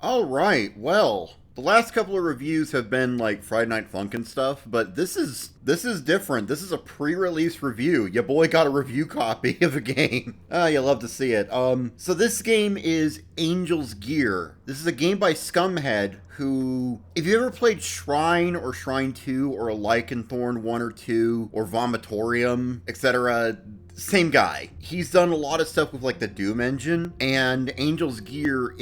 Alright, well, the last couple of reviews have been like Friday Night Funk and stuff, but this is different. This is a pre-release review. Your boy got a review copy of a game. Ah, you love to see it. So this game is Angel's Gear. This is a game by Scumhead, who, if you ever played Shrine or Shrine 2 or Lycanthorn 1 or 2 or Vomitorium, etc., same guy. He's done a lot of stuff with like the Doom engine, and Angel's Gear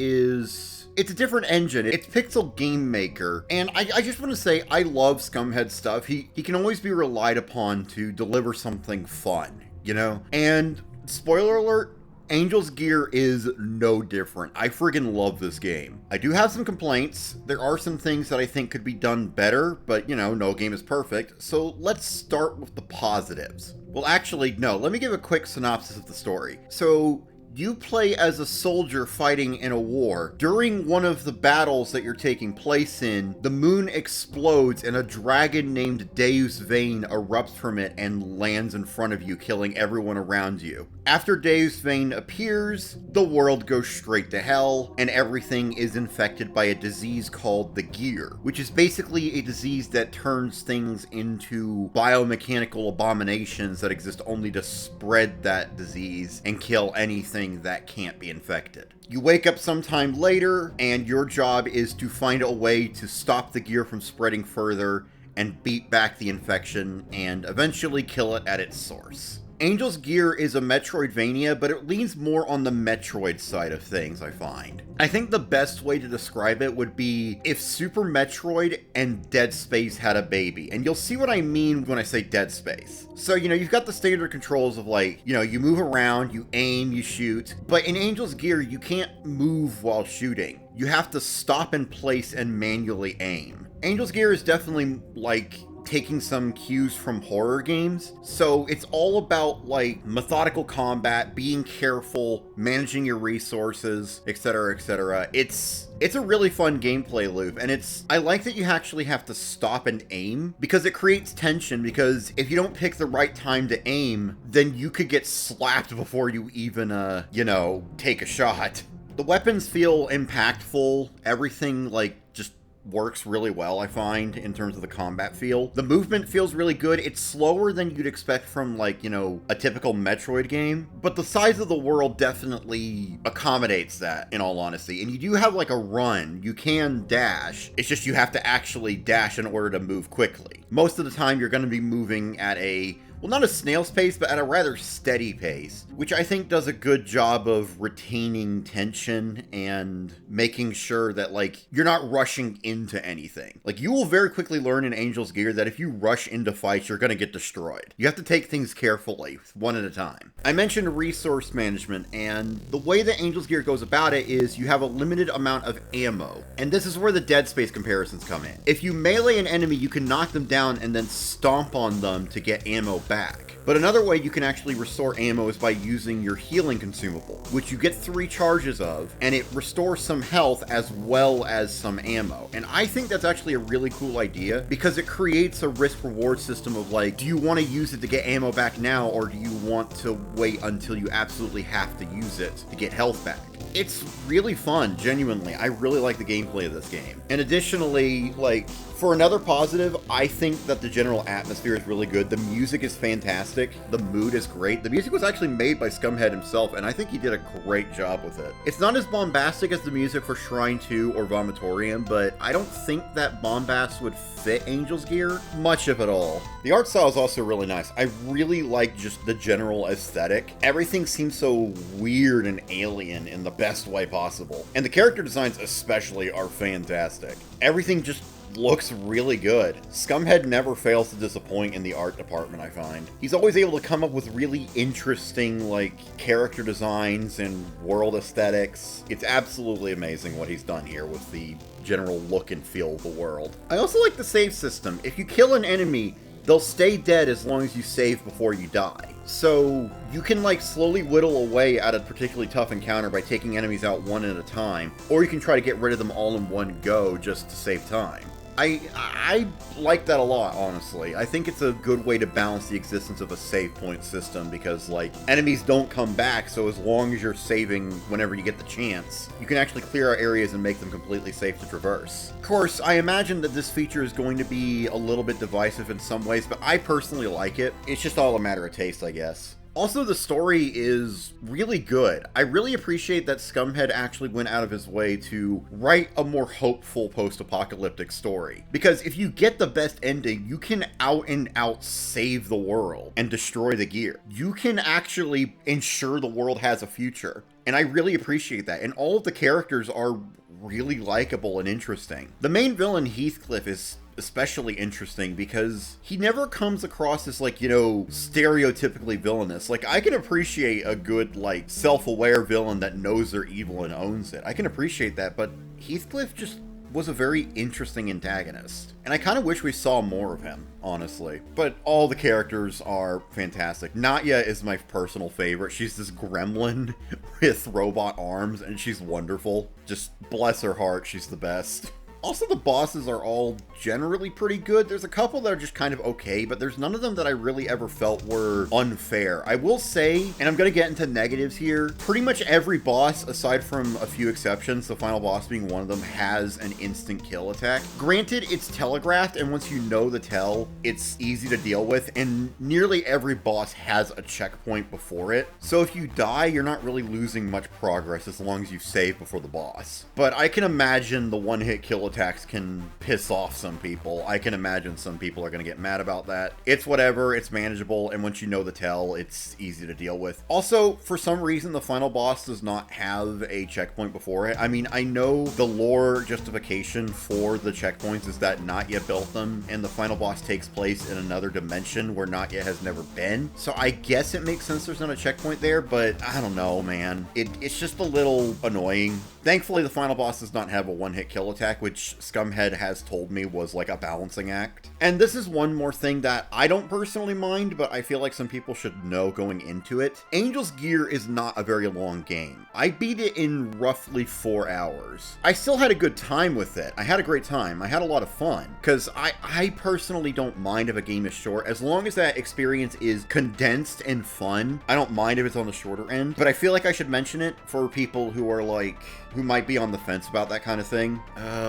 it's a different engine. It's Pixel Game Maker. And I just want to say, I love Scumhead stuff. He can always be relied upon to deliver something fun, you know? And spoiler alert, Angel's Gear is no different. I friggin' love this game. I do have some complaints. There are some things that I think could be done better, but you know, no game is perfect. So let's start with the positives. Well, actually, no. Let me give a quick synopsis of the story. So, you play as a soldier fighting in a war. During one of the battles that you're taking place in, the moon explodes and a dragon named Deus Vane erupts from it and lands in front of you, killing everyone around you. After Deus Vane appears, the world goes straight to hell, and everything is infected by a disease called the Gear, which is basically a disease that turns things into biomechanical abominations that exist only to spread that disease and kill anything that can't be infected. You wake up sometime later, and your job is to find a way to stop the Gear from spreading further and beat back the infection and eventually kill it at its source. Angel's Gear is a Metroidvania, but it leans more on the Metroid side of things, I find. I think the best way to describe it would be if Super Metroid and Dead Space had a baby. And you'll see what I mean when I say Dead Space. So, you know, you've got the standard controls of like, you know, you move around, you aim, you shoot. But in Angel's Gear, you can't move while shooting. You have to stop in place and manually aim. Angel's Gear is definitely like taking some cues from horror games. So it's all about like methodical combat, being careful, managing your resources, etc., etc. It's a really fun gameplay loop, and I like that you actually have to stop and aim, because it creates tension, because if you don't pick the right time to aim, then you could get slapped before you even, you know, take a shot. The weapons feel impactful, everything like just works really well, I find, in terms of the combat feel. The movement feels really good. It's slower than you'd expect from, like, you know, a typical Metroid game, but the size of the world definitely accommodates that, in all honesty. And you do have, like, a run. You can dash. It's just you have to actually dash in order to move quickly. Most of the time, you're going to be moving at a, well, not a snail's pace, but at a rather steady pace, which I think does a good job of retaining tension and making sure that, like, you're not rushing into anything. Like, you will very quickly learn in Angel's Gear that if you rush into fights, you're going to get destroyed. You have to take things carefully, one at a time. I mentioned resource management, and the way that Angel's Gear goes about it is you have a limited amount of ammo, and this is where the Dead Space comparisons come in. If you melee an enemy, you can knock them down and then stomp on them to get ammo back. But another way you can actually restore ammo is by using your healing consumable, which you get 3 charges of, and it restores some health as well as some ammo. And I think that's actually a really cool idea, because it creates a risk-reward system of like, do you want to use it to get ammo back now, or do you want to wait until you absolutely have to use it to get health back? It's really fun, genuinely. I really like the gameplay of this game. And additionally, like, for another positive, I think that the general atmosphere is really good. The music is fantastic. The mood is great. The music was actually made by Scumhead himself, and I think he did a great job with it. It's not as bombastic as the music for Shrine 2 or Vomitorium, but I don't think that bombast would fit Angel's Gear much, if at all. The art style is also really nice. I really like just the general aesthetic. Everything seems so weird and alien in the best way possible. And the character designs especially are fantastic. Everything just looks really good. Scumhead never fails to disappoint in the art department, I find. He's always able to come up with really interesting, like, character designs and world aesthetics. It's absolutely amazing what he's done here with the general look and feel of the world. I also like the save system. If you kill an enemy, they'll stay dead as long as you save before you die. So you can like slowly whittle away at a particularly tough encounter by taking enemies out one at a time, or you can try to get rid of them all in one go just to save time. I like that a lot, honestly. I think it's a good way to balance the existence of a save point system because, like, enemies don't come back, so as long as you're saving whenever you get the chance, you can actually clear out areas and make them completely safe to traverse. Of course, I imagine that this feature is going to be a little bit divisive in some ways, but I personally like it. It's just all a matter of taste, I guess. Also, the story is really good. I really appreciate that Scumhead actually went out of his way to write a more hopeful post-apocalyptic story. Because if you get the best ending, you can out and out save the world and destroy the gear. You can actually ensure the world has a future. And I really appreciate that. And all of the characters are really likable and interesting. The main villain, Heathcliff, is especially interesting because he never comes across as, like, you know, stereotypically villainous. Like, I can appreciate a good, like, self-aware villain that knows they're evil and owns it. I can appreciate that, but Heathcliff just was a very interesting antagonist. And I kind of wish we saw more of him, honestly. But all the characters are fantastic. Nadia is my personal favorite. She's this gremlin with robot arms, and she's wonderful. Just bless her heart, she's the best. Also, the bosses are all generally pretty good. There's a couple that are just kind of okay, but there's none of them that I really ever felt were unfair. I will say, and I'm going to get into negatives here, pretty much every boss, aside from a few exceptions, the final boss being one of them, has an instant kill attack. Granted, it's telegraphed, and once you know the tell, it's easy to deal with, and nearly every boss has a checkpoint before it. So if you die, you're not really losing much progress as long as you save before the boss. But I can imagine the one-hit kill attacks can piss off some people. I can imagine some people are going to get mad about that. It's whatever, it's manageable, and once you know the tell, it's easy to deal with. Also, for some reason, the final boss does not have a checkpoint before it. I mean, I know the lore justification for the checkpoints is that Nadia built them, and the final boss takes place in another dimension where Nadia has never been. So I guess it makes sense there's not a checkpoint there, but I don't know, man. It's just a little annoying. Thankfully, the final boss does not have a one-hit kill attack, which Scumhead has told me was like a balancing act. And this is one more thing that I don't personally mind, but I feel like some people should know going into it. Angel's Gear is not a very long game. I beat it in roughly 4 hours. I still had a good time with it. I had a great time. I had a lot of fun. Because I personally don't mind if a game is short. As long as that experience is condensed and fun, I don't mind if it's on the shorter end. But I feel like I should mention it for people who are like, who might be on the fence about that kind of thing.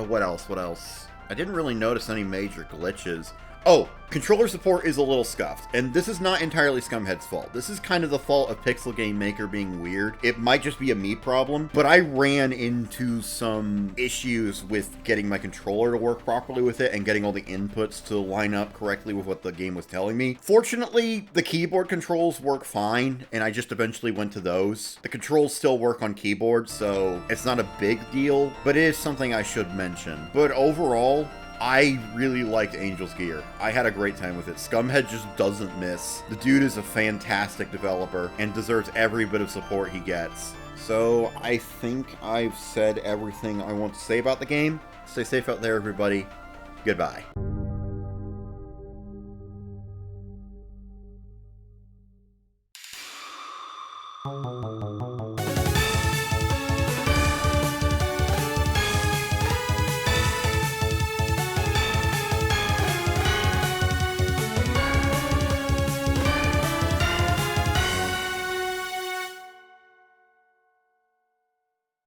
What else? I didn't really notice any major glitches. Oh, controller support is a little scuffed, and this is not entirely Scumhead's fault. This is kind of the fault of Pixel Game Maker being weird. It might just be a me problem, but I ran into some issues with getting my controller to work properly with it and getting all the inputs to line up correctly with what the game was telling me. Fortunately, the keyboard controls work fine, and I just eventually went to those. The controls still work on keyboard, so it's not a big deal, but it is something I should mention. But overall, I really liked Angel's Gear. I had a great time with it. Scumhead just doesn't miss. The dude is a fantastic developer and deserves every bit of support he gets. So I think I've said everything I want to say about the game. Stay safe out there, everybody. Goodbye.